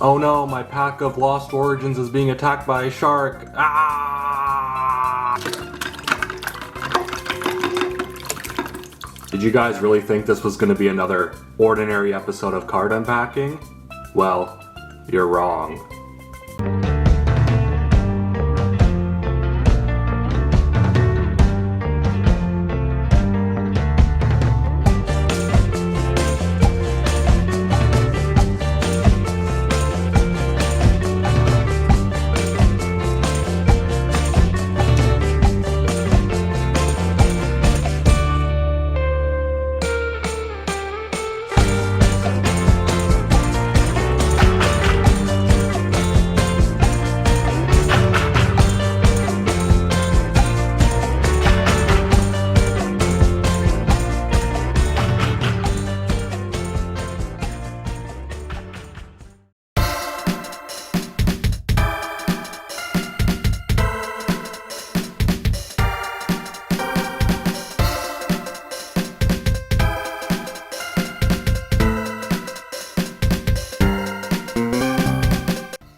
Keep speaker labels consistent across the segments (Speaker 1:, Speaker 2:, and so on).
Speaker 1: Oh no, my pack of Lost Origins is being attacked by a shark. Ah! Did you guys really think this was going to be another ordinary episode of card unpacking? Well, you're wrong.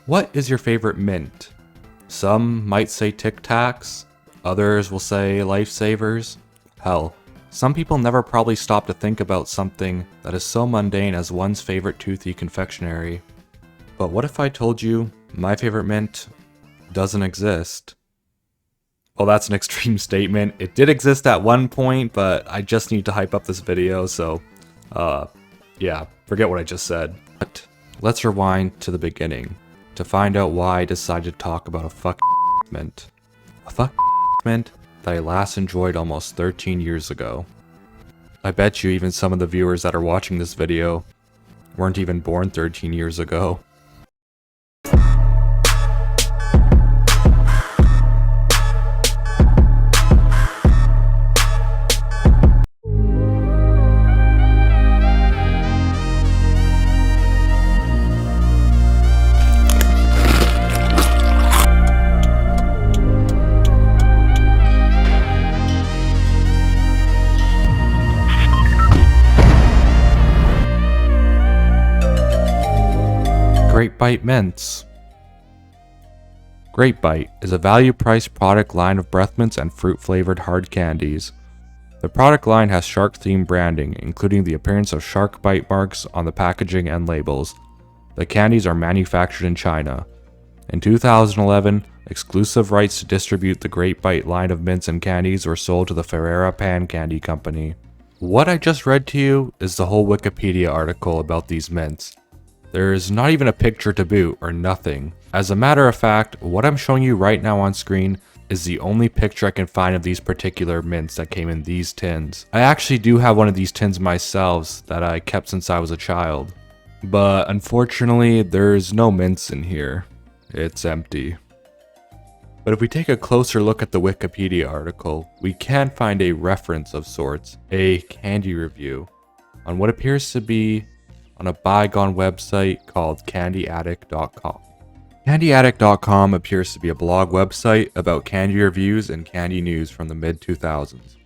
Speaker 1: What is your favorite mint? Some might say Tic Tacs, others will say Lifesavers. Hell, some people never probably stop to think about something that is so mundane as one's favorite toothy confectionery. But what if I told you my favorite mint doesn't exist? Well, that's an extreme statement. It did exist at one point, but I just need to hype up this video, so yeah, forget what I just said. But let's rewind to the beginning to find out why I decided to talk about a fuck mint. A fuck mint that I last enjoyed almost 13 years ago. I bet you even some of the viewers that are watching this video weren't even born 13 years ago. Great Bite Mints. Great Bite is a value-priced product line of breath mints and fruit-flavored hard candies. The product line has shark-themed branding, including the appearance of shark bite marks on the packaging and labels. The candies are manufactured in China. In 2011, exclusive rights to distribute the Great Bite line of mints and candies were sold to the Ferrara Pan Candy Company. What I just read to you is the whole Wikipedia article about these mints. There's not even a picture to boot, or nothing. As a matter of fact, what I'm showing you right now on screen is the only picture I can find of these particular mints that came in these tins. I actually do have one of these tins myself that I kept since I was a child. But unfortunately, there's no mints in here. It's empty. But if we take a closer look at the Wikipedia article, we can find a reference of sorts, a candy review, on what appears to be on a bygone website called candyaddict.com. Candyaddict.com appears to be a blog website about candy reviews and candy news from the mid-2000s.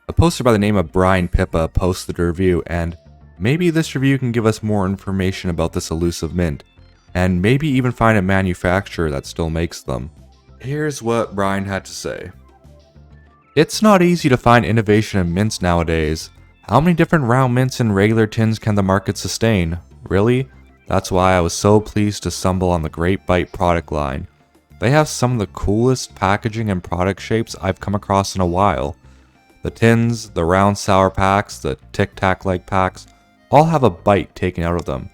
Speaker 1: A poster by the name of Brian Pippa posted a review, and maybe this review can give us more information about this elusive mint, and maybe even find a manufacturer that still makes them. Here's what Brian had to say. It's not easy to find innovation in mints nowadays. How many different round mints in regular tins can the market sustain? Really? That's why I was so pleased to stumble on the Great Bite product line. They have some of the coolest packaging and product shapes I've come across in a while. The tins, the round sour packs, the Tic Tac-like packs, all have a bite taken out of them.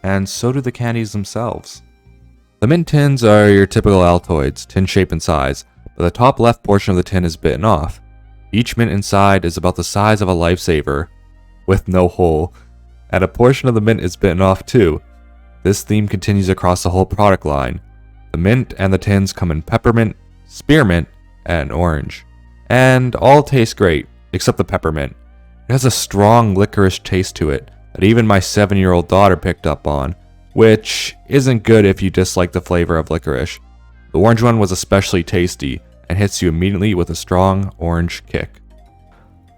Speaker 1: And so do the candies themselves. The mint tins are your typical Altoids, tin shape and size, but the top left portion of the tin is bitten off. Each mint inside is about the size of a Lifesaver, with no hole, and a portion of the mint is bitten off too. This theme continues across the whole product line. The mint and the tins come in peppermint, spearmint, and orange. And all taste great, except the peppermint. It has a strong licorice taste to it that even my 7-year-old daughter picked up on, which isn't good if you dislike the flavor of licorice. The orange one was especially tasty, and hits you immediately with a strong orange kick.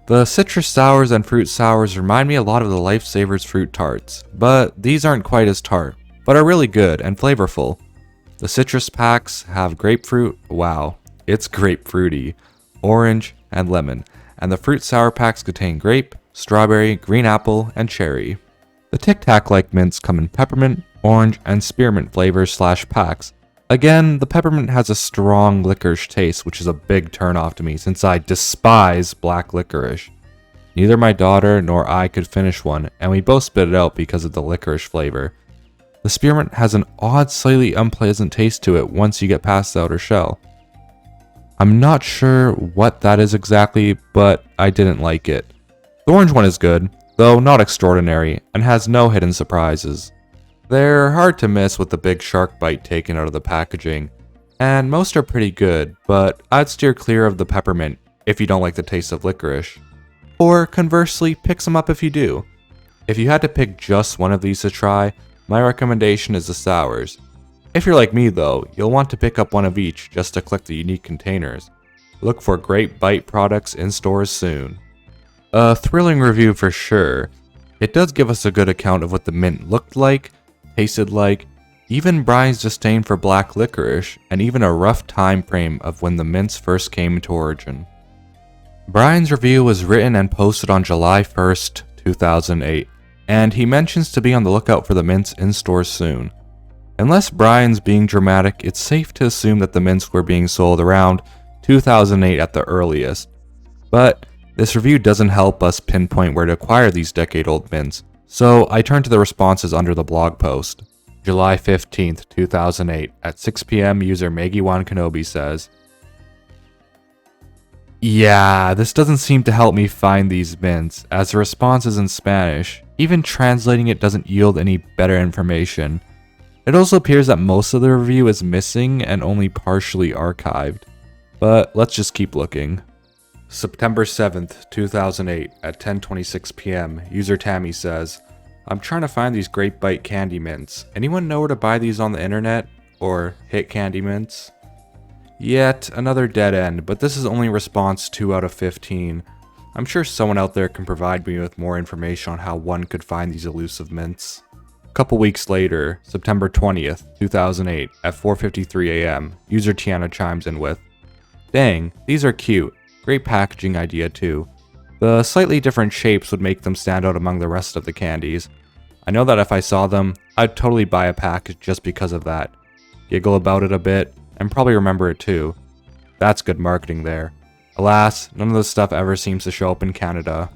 Speaker 1: The citrus sours and fruit sours remind me a lot of the Lifesavers fruit tarts, but these aren't quite as tart. but are really good and flavorful. The citrus packs have grapefruit, wow, it's grapefruity, orange, and lemon, and the fruit sour packs contain grape, strawberry, green apple, and cherry. The Tic Tac-like mints come in peppermint, orange, and spearmint flavors / packs. Again, the peppermint has a strong licorice taste, which is a big turnoff to me since I despise black licorice. Neither my daughter nor I could finish one, and we both spit it out because of the licorice flavor. The spearmint has an odd, slightly unpleasant taste to it once you get past the outer shell. I'm not sure what that is exactly, but I didn't like it. The orange one is good, though not extraordinary, and has no hidden surprises. They're hard to miss with the big shark bite taken out of the packaging, and most are pretty good, but I'd steer clear of the peppermint if you don't like the taste of licorice. Or conversely, pick some up if you do. If you had to pick just one of these to try, my recommendation is the sours. If you're like me though, you'll want to pick up one of each just to collect the unique containers. Look for Great Bite products in stores soon. A thrilling review for sure. It does give us a good account of what the mint looked like, tasted like, even Brian's disdain for black licorice, and even a rough time frame of when the mints first came into origin. Brian's review was written and posted on July 1st, 2008, and he mentions to be on the lookout for the mints in stores soon. Unless Brian's being dramatic, it's safe to assume that the mints were being sold around 2008 at the earliest. But this review doesn't help us pinpoint where to acquire these decade-old mints, so I turn to the responses under the blog post. July 15th, 2008, at 6 p.m. user Maggie1 Kenobi says, "Yeah, this doesn't seem to help me find these mints, as the response is in Spanish. Even translating it doesn't yield any better information. It also appears that most of the review is missing and only partially archived. But let's just keep looking." September 7th, 2008, at 10:26 p.m., user Tammy says, "I'm trying to find these Great Bite candy mints. Anyone know where to buy these on the internet? Or hit candy mints?" Yet another dead end, but this is only response 2 out of 15. I'm sure someone out there can provide me with more information on how one could find these elusive mints. A couple weeks later, September 20th, 2008, at 4:53 a.m., user Tiana chimes in with, "Dang, these are cute. Great packaging idea too. The slightly different shapes would make them stand out among the rest of the candies. I know that if I saw them, I'd totally buy a pack just because of that. Giggle about it a bit, and probably remember it too. That's good marketing there. Alas, none of this stuff ever seems to show up in Canada."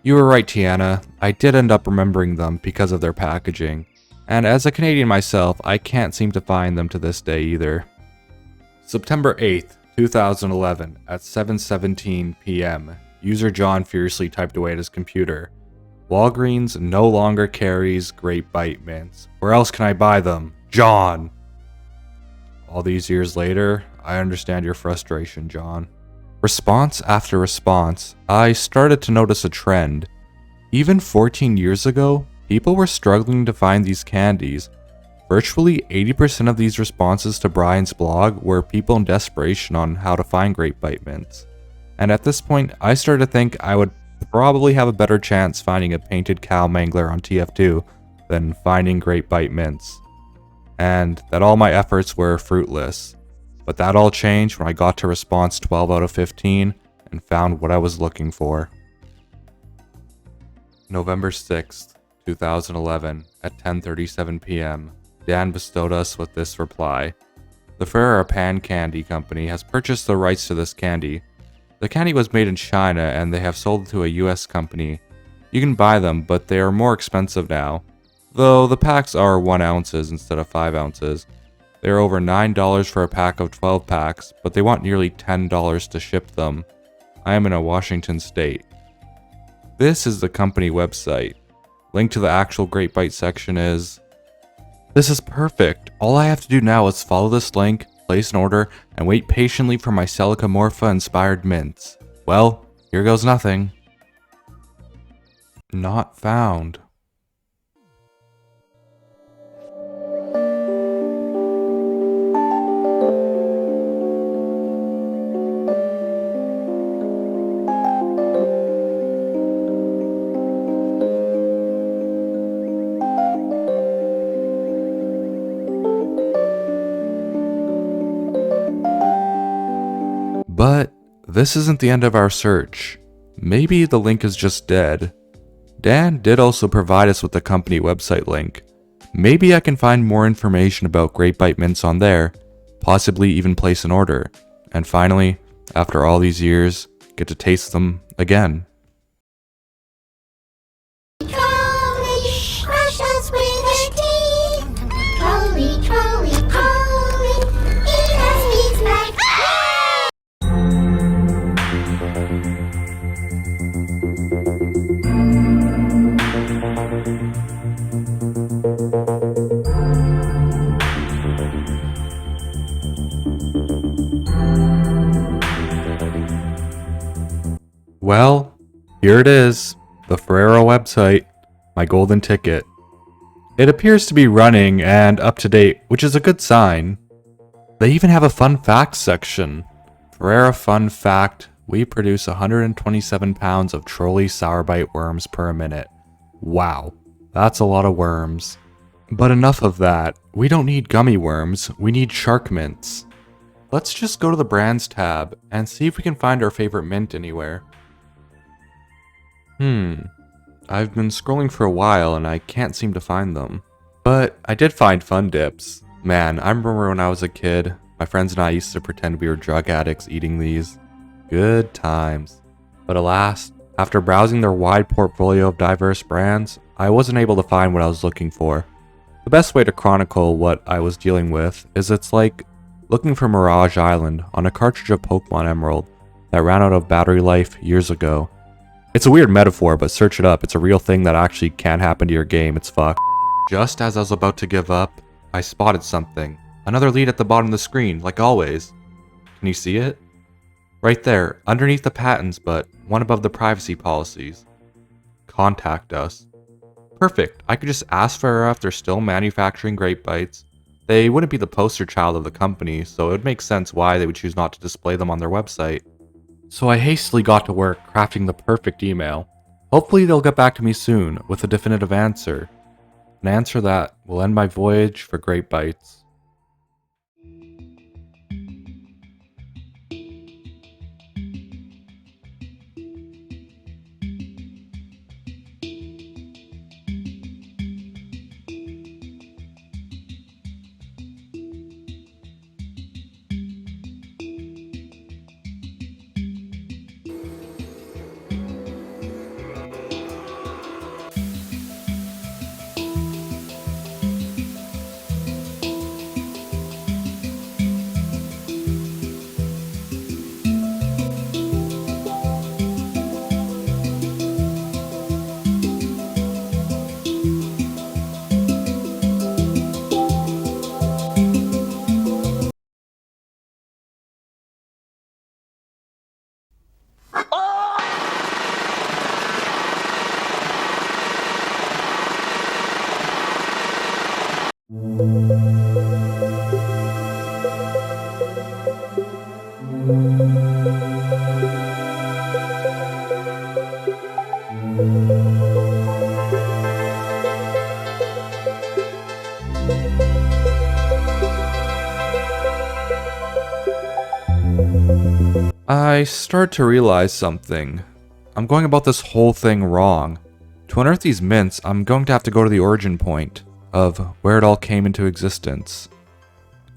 Speaker 1: You were right, Tiana. I did end up remembering them because of their packaging. And as a Canadian myself, I can't seem to find them to this day either. September 8th, 2011, at 7:17 p.m., user John furiously typed away at his computer. "Walgreens no longer carries Great Bite mints. Where else can I buy them? John!" All these years later, I understand your frustration, John. Response after response, I started to notice a trend. Even 14 years ago, people were struggling to find these candies. Virtually 80% of these responses to Brian's blog were people in desperation on how to find Great Bite mints. And at this point, I started to think I would probably have a better chance finding a painted cow mangler on TF2 than finding Great Bite mints. And that all my efforts were fruitless. But that all changed when I got to response 12 out of 15 and found what I was looking for. November 6th, 2011, at 10:37 p.m., Dan bestowed us with this reply. "The Ferrara Pan Candy Company has purchased the rights to this candy. The candy was made in China and they have sold it to a US company. You can buy them, but they are more expensive now. Though the packs are 1 ounces instead of 5 ounces. They are over $9 for a pack of 12 packs, but they want nearly $10 to ship them. I am in a Washington state." This is the company website. Link to the actual Great Bite section is... This is perfect. All I have to do now is follow this link, place an order, and wait patiently for my Celicamorpha inspired mints. Well, here goes nothing. Not found. this isn't the end of our search. Maybe the link is just dead. Dan did also provide us with the company website link. Maybe I can find more information about Great Bite mints on there, possibly even place an order. And finally, after all these years, get to taste them again.
Speaker 2: Crush us with their teeth. Trolley, trolley, trolley, eat us meat like.
Speaker 1: Well, here it is, the Ferrara website, my golden ticket. It appears to be running and up to date, which is a good sign. They even have a fun facts section. Ferrara fun fact, we produce 127 pounds of trolley sourbite worms per minute. Wow, that's a lot of worms. But enough of that, we don't need gummy worms, we need shark mints. Let's just go to the brands tab and see if we can find our favorite mint anywhere. I've been scrolling for a while and I can't seem to find them. But I did find Fun Dips. Man, I remember when I was a kid, my friends and I used to pretend we were drug addicts eating these. Good times. But alas, after browsing their wide portfolio of diverse brands, I wasn't able to find what I was looking for. The best way to chronicle what I was dealing with is it's like looking for Mirage Island on a cartridge of Pokemon Emerald that ran out of battery life years ago. It's a weird metaphor, but search it up. It's a real thing that actually can happen to your game. It's fucked. Just as I was about to give up, I spotted something. Another lead at the bottom of the screen, like always. Can you see it? Right there, underneath the patents, but one above the privacy policies. Contact us. Perfect. I could just ask Ferrara if they're still manufacturing Great Bites. They wouldn't be the poster child of the company, so it would make sense why they would choose not to display them on their website. So I hastily got to work crafting the perfect email. Hopefully they'll get back to me soon with a definitive answer. An answer that will end my voyage for Great Bites. I start to realize something. I'm going about this whole thing wrong. To unearth these mints, I'm going to have to go to the origin point of where it all came into existence.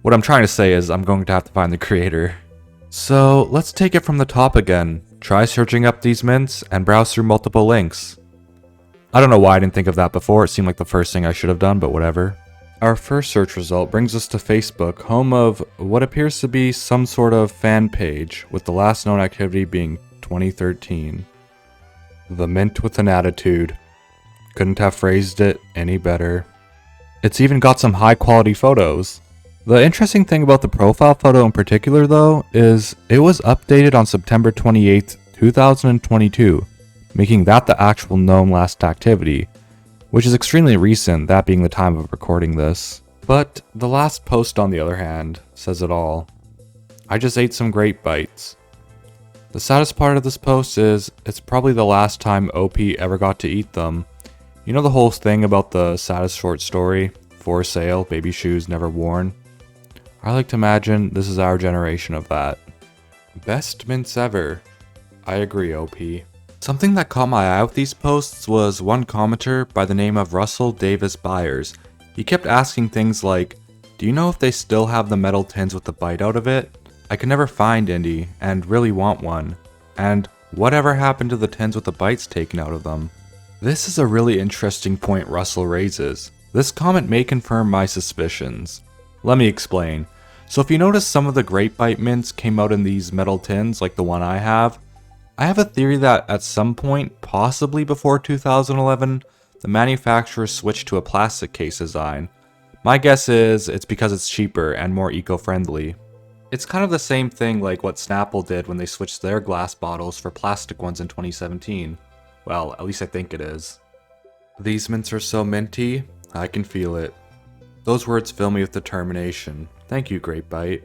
Speaker 1: What I'm trying to say is I'm going to have to find the creator. So let's take it from the top again. Try searching up these mints and browse through multiple links. I don't know why I didn't think of that before. It seemed like the first thing I should have done, but whatever. Our first search result brings us to Facebook, home of what appears to be some sort of fan page, with the last known activity being 2013. The mint with an attitude. Couldn't have phrased it any better. It's even got some high quality photos. The interesting thing about the profile photo in particular though, is it was updated on September 28th, 2022, making that the actual known last activity, which is extremely recent, that being the time of recording this. But the last post on the other hand, says it all. I just ate some Great Bites. The saddest part of this post is, it's probably the last time OP ever got to eat them. You know the whole thing about the saddest short story, for sale, baby shoes never worn? I like to imagine this is our generation of that. Best mints ever. I agree, OP. Something that caught my eye with these posts was one commenter by the name of Russell Davis Byers. He kept asking things like, do you know if they still have the metal tins with the bite out of it? I could never find any, and really want one. And whatever happened to the tins with the bites taken out of them? This is a really interesting point Russell raises. This comment may confirm my suspicions. Let me explain. So if you notice some of the grape bite mints came out in these metal tins like the one I have a theory that at some point, possibly before 2011, the manufacturer switched to a plastic case design. My guess is it's because it's cheaper and more eco-friendly. It's kind of the same thing like what Snapple did when they switched their glass bottles for plastic ones in 2017. Well, at least I think it is. These mints are so minty, I can feel it. Those words fill me with determination. Thank you, Grape Bite.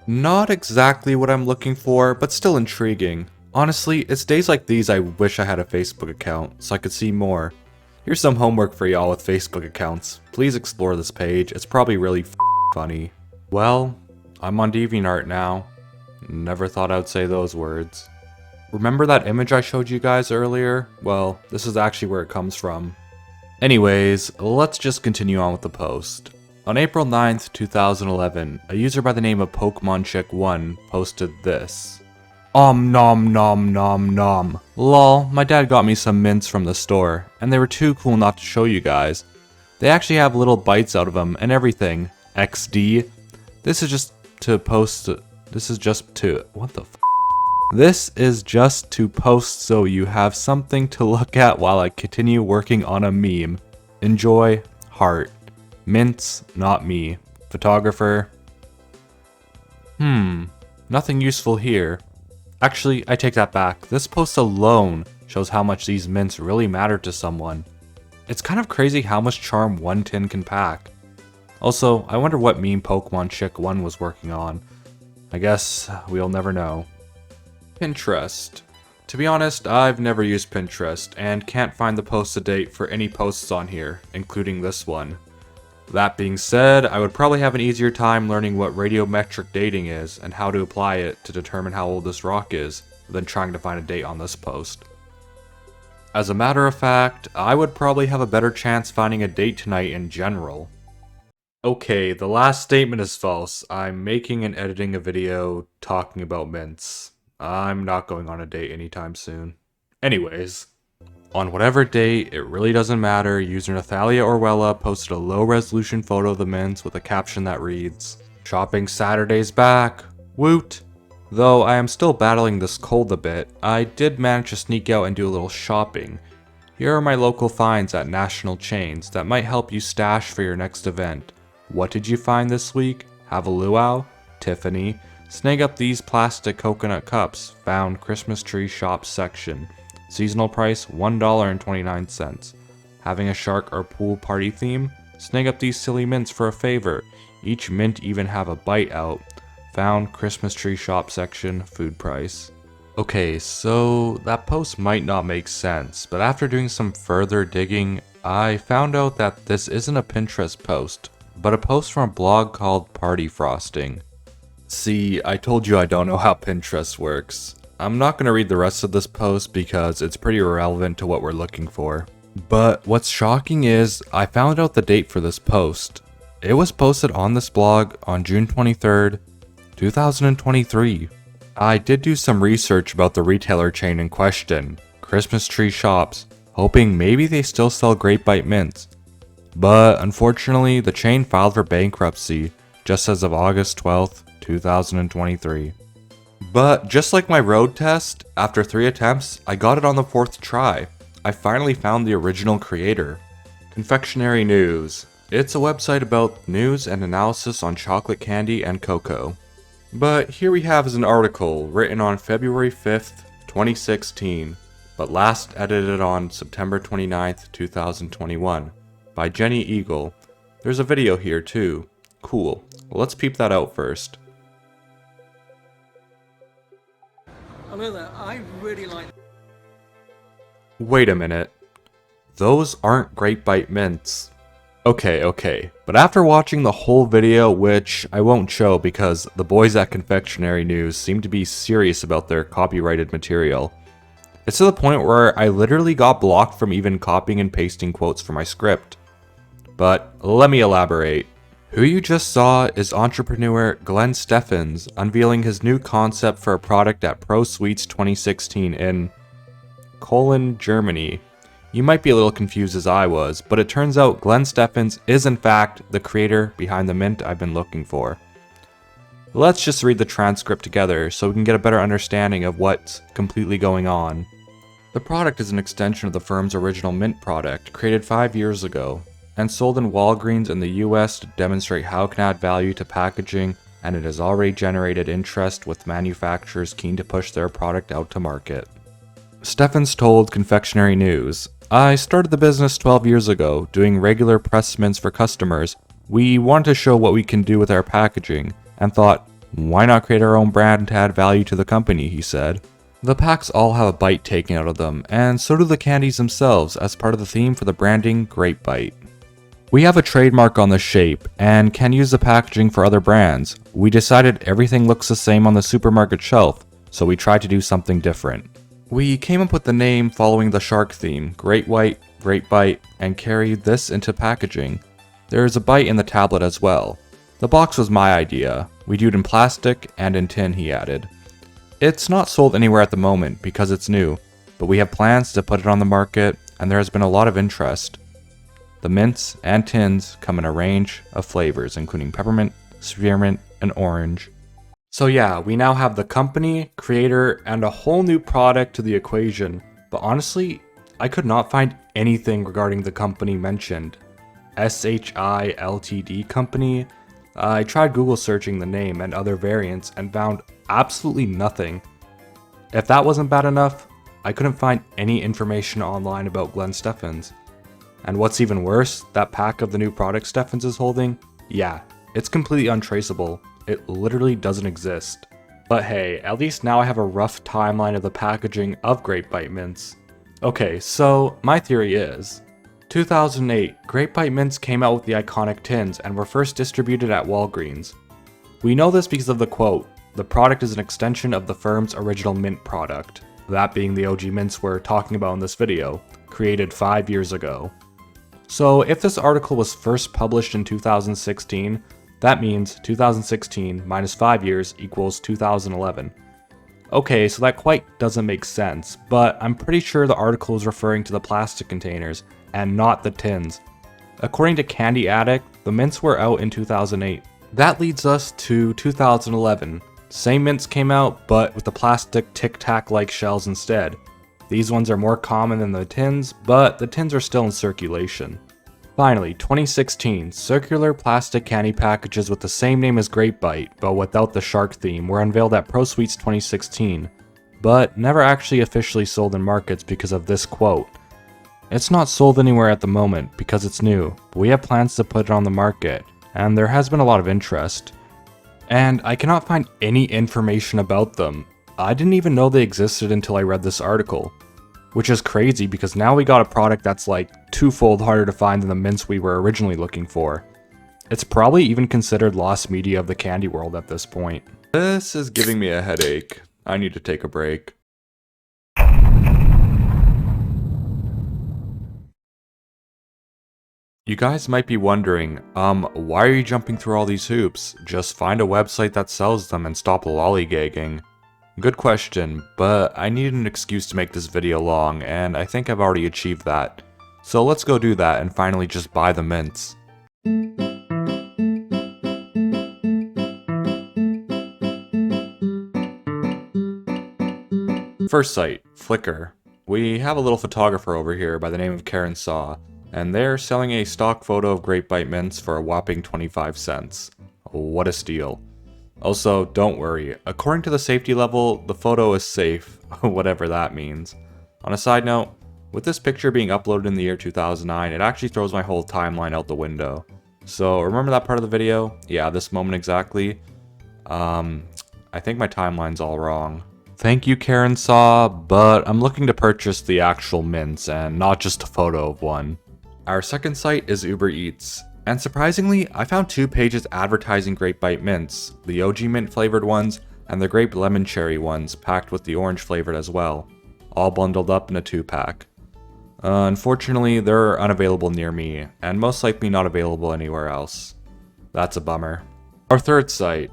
Speaker 1: Not exactly what I'm looking for, but still intriguing. Honestly, it's days like these I wish I had a Facebook account, so I could see more. Here's some homework for y'all with Facebook accounts. Please explore this page, it's probably really funny. Well, I'm on DeviantArt now. Never thought I'd say those words. Remember that image I showed you guys earlier? Well, this is actually where it comes from. Anyways, let's just continue on with the post. On April 9th, 2011, a user by the name of PokemonChick1 posted this. Nom nom nom. Lol, my dad got me some mints from the store, and they were too cool not to show you guys. They actually have little bites out of them and everything. XD. This is just to post so you have something to look at while I continue working on a meme. Enjoy, heart. Mints, not me. Photographer. Nothing useful here. Actually, I take that back. This post alone shows how much these mints really matter to someone. It's kind of crazy how much charm one tin can pack. Also, I wonder what meme PokemonChick1 was working on. I guess we'll never know. Pinterest. To be honest, I've never used Pinterest and can't find the post to date for any posts on here, including this one. That being said, I would probably have an easier time learning what radiometric dating is and how to apply it to determine how old this rock is than trying to find a date on this post. As a matter of fact, I would probably have a better chance finding a date tonight in general. Okay, the last statement is false. I'm making and editing a video talking about mints. I'm not going on a date anytime soon. Anyways. On whatever date, it really doesn't matter, user Nathalia Orwella posted a low-resolution photo of the mints with a caption that reads, "Shopping Saturday's back, woot!" Though I am still battling this cold a bit, I did manage to sneak out and do a little shopping. Here are my local finds at national chains that might help you stash for your next event. What did you find this week? Have a luau? Tiffany. Snag up these plastic coconut cups, found Christmas tree shop section. Seasonal price $1.29. Having a shark or pool party theme? Snag up these silly mints for a favor. Each mint even have a bite out. Found Christmas tree shop section, food price. Okay, so that post might not make sense, but after doing some further digging, I found out that this isn't a Pinterest post, but a post from a blog called Party Frosting. See, I told you I don't know how Pinterest works. I'm not going to read the rest of this post because it's pretty irrelevant to what we're looking for. But what's shocking is I found out the date for this post. It was posted on this blog on June 23rd, 2023. I did do some research about the retailer chain in question, Christmas Tree Shops, hoping maybe they still sell grape bite mints. But unfortunately, the chain filed for bankruptcy just as of August 12th, 2023. But just like my road test, after 3 attempts, I got it on the 4th try. I finally found the original creator. Confectionery News. It's a website about news and analysis on chocolate candy and cocoa. But here we have is an article written on February 5th, 2016, but last edited on September 29th, 2021, by Jenny Eagle. There's a video here too. Cool. Well, let's peep that out first.
Speaker 3: I really like.
Speaker 1: Wait a minute. Those aren't grape bite mints. Okay, but after watching the whole video, which I won't show because the boys at Confectionery News seem to be serious about their copyrighted material, it's to the point where I literally got blocked from even copying and pasting quotes for my script. But let me elaborate. Who you just saw is entrepreneur Glenn Steffens unveiling his new concept for a product at Pro Sweets 2016 in Germany. You might be a little confused as I was, but it turns out Glenn Steffens is in fact the creator behind the mint I've been looking for. Let's just read the transcript together so we can get a better understanding of what's completely going on. The product is an extension of the firm's original mint product, created 5 years ago, and sold in Walgreens in the US to demonstrate how it can add value to packaging, and it has already generated interest with manufacturers keen to push their product out to market. Steffens told Confectionery News, "I started the business 12 years ago, doing regular press mints for customers. We wanted to show what we can do with our packaging, and thought, why not create our own brand to add value to the company," he said. The packs all have a bite taken out of them, and so do the candies themselves as part of the theme for the branding Grape Bite. We have a trademark on the shape, and can use the packaging for other brands. We decided everything looks the same on the supermarket shelf, so we tried to do something different. We came up with the name following the shark theme, Great White, Grape Bite, and carried this into packaging. There is a bite in the tablet as well. The box was my idea. We do it in plastic and in tin, he added. It's not sold anywhere at the moment because it's new, but we have plans to put it on the market, and there has been a lot of interest. The mints and tins come in a range of flavors, including peppermint, spearmint, and orange. So yeah, we now have the company, creator, and a whole new product to the equation, but honestly, I could not find anything regarding the company mentioned. SHI Ltd company? I tried Google searching the name and other variants and found absolutely nothing. If that wasn't bad enough, I couldn't find any information online about Glenn Steffens. And what's even worse, that pack of the new product Steffens is holding? Yeah, it's completely untraceable. It literally doesn't exist. But hey, at least now I have a rough timeline of the packaging of Grape Bite mints. Okay, so my theory is 2008, Grape Bite mints came out with the iconic tins and were first distributed at Walgreens. We know this because of the quote, "The product is an extension of the firm's original mint product," that being the OG mints we're talking about in this video, created 5 years ago. So if this article was first published in 2016, that means 2016 minus 5 years equals 2011. Okay, so that quite doesn't make sense, but I'm pretty sure the article is referring to the plastic containers and not the tins. According to Candy Addict, the mints were out in 2008. That leads us to 2011. Same mints came out, but with the plastic Tic Tac-like shells instead. These ones are more common than the tins, but the tins are still in circulation. Finally, 2016, circular plastic candy packages with the same name as Grape Bite, but without the shark theme, were unveiled at Pro Sweets 2016, but never actually officially sold in markets because of this quote. It's not sold anywhere at the moment because it's new, but we have plans to put it on the market, and there has been a lot of interest. And I cannot find any information about them. I didn't even know they existed until I read this article. Which is crazy because now we got a product that's like twofold harder to find than the mints we were originally looking for. It's probably even considered lost media of the candy world at this point. This is giving me a headache. I need to take a break. You guys might be wondering, why are you jumping through all these hoops? Just find a website that sells them and stop lollygagging. Good question, but I needed an excuse to make this video long, and I think I've already achieved that. So let's go do that and finally just buy the mints. First site, Flickr. We have a little photographer over here by the name of Karen Saw, and they're selling a stock photo of Grape Bite mints for a whopping 25 cents. What a steal. Also, don't worry, according to the safety level, the photo is safe, whatever that means. On a side note, with this picture being uploaded in the year 2009, it actually throws my whole timeline out the window. So remember that part of the video? Yeah, this moment exactly. I think my timeline's all wrong. Thank you, Karen Saw, but I'm looking to purchase the actual mints and not just a photo of one. Our second site is Uber Eats, and surprisingly, I found 2 pages advertising Grape Bite mints, the OG mint flavored ones, and the grape lemon cherry ones packed with the orange flavored as well, all bundled up in a 2-pack. Unfortunately, they're unavailable near me, and most likely not available anywhere else. That's a bummer. Our third site,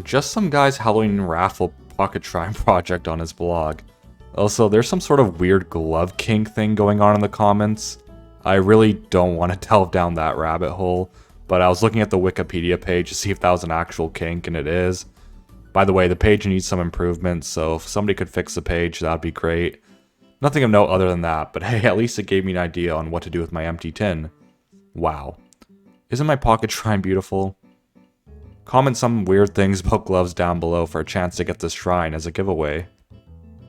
Speaker 1: just some guy's Halloween raffle pocket shrine project on his blog. Also, there's some sort of weird glove kink thing going on in the comments. I really don't want to delve down that rabbit hole, but I was looking at the Wikipedia page to see if that was an actual kink, and it is. By the way, the page needs some improvements, so if somebody could fix the page, that'd be great. Nothing of note other than that, but hey, at least it gave me an idea on what to do with my empty tin. Wow. Isn't my pocket shrine beautiful? Comment some weird things about gloves down below for a chance to get this shrine as a giveaway.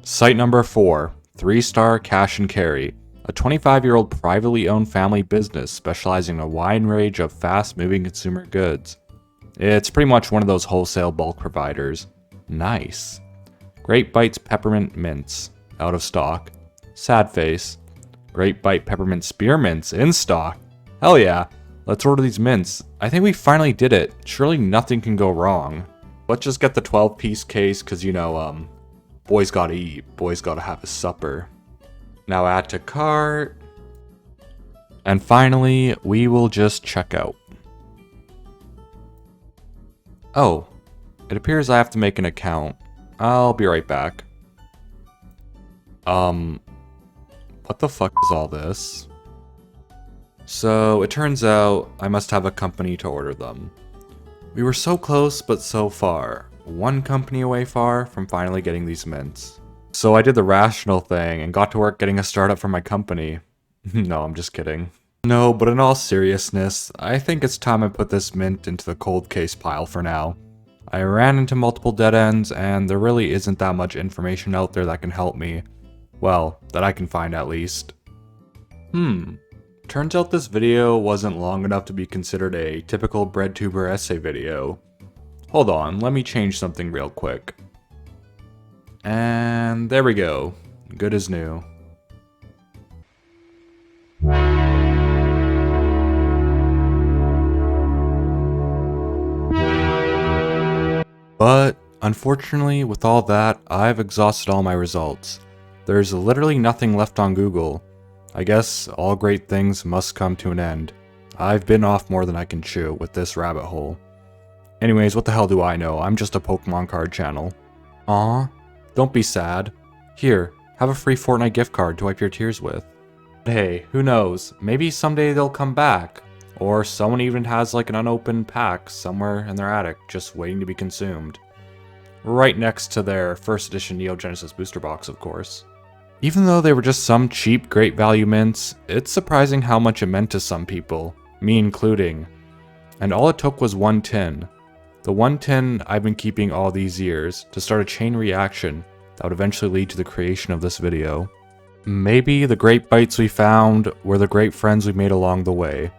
Speaker 1: Site number 4, 3-star Cash and Carry, a 25-year-old privately owned family business specializing in a wide range of fast-moving consumer goods. It's pretty much one of those wholesale bulk providers. Nice. Grape Bites Peppermint Mints, out of stock. Sad face. Grape Bite Peppermint Spearmints, in stock. Hell yeah, let's order these mints. I think we finally did it. Surely nothing can go wrong. Let's just get the 12-piece case, cause you know, boys gotta eat, boys gotta have a supper. Now add to cart. And finally, we will just check out. Oh, it appears I have to make an account. I'll be right back. What the fuck is all this? So, it turns out I must have a company to order them. We were so close, but so far. One company away far from finally getting these mints. So I did the rational thing and got to work getting a startup for my company. No, I'm just kidding. No, but in all seriousness, I think it's time I put this mint into the cold case pile for now. I ran into multiple dead ends, and there really isn't that much information out there that can help me. Well, that I can find at least. Turns out this video wasn't long enough to be considered a typical breadtuber essay video. Hold on, let me change something real quick. And there we go. Good as new. But, unfortunately, with all that, I've exhausted all my results. There's literally nothing left on Google. I guess all great things must come to an end. I've been off more than I can chew with this rabbit hole. Anyways, what the hell do I know? I'm just a Pokemon card channel. Aw, don't be sad. Here, have a free Fortnite gift card to wipe your tears with. Hey, who knows? Maybe someday they'll come back. Or someone even has like an unopened pack somewhere in their attic just waiting to be consumed. Right next to their first edition Neo Genesis booster box, of course. Even though they were just some cheap, great value mints, it's surprising how much it meant to some people, me including. And all it took was one tin. The one tin I've been keeping all these years to start a chain reaction that would eventually lead to the creation of this video. Maybe the great bites we found were the great friends we made along the way.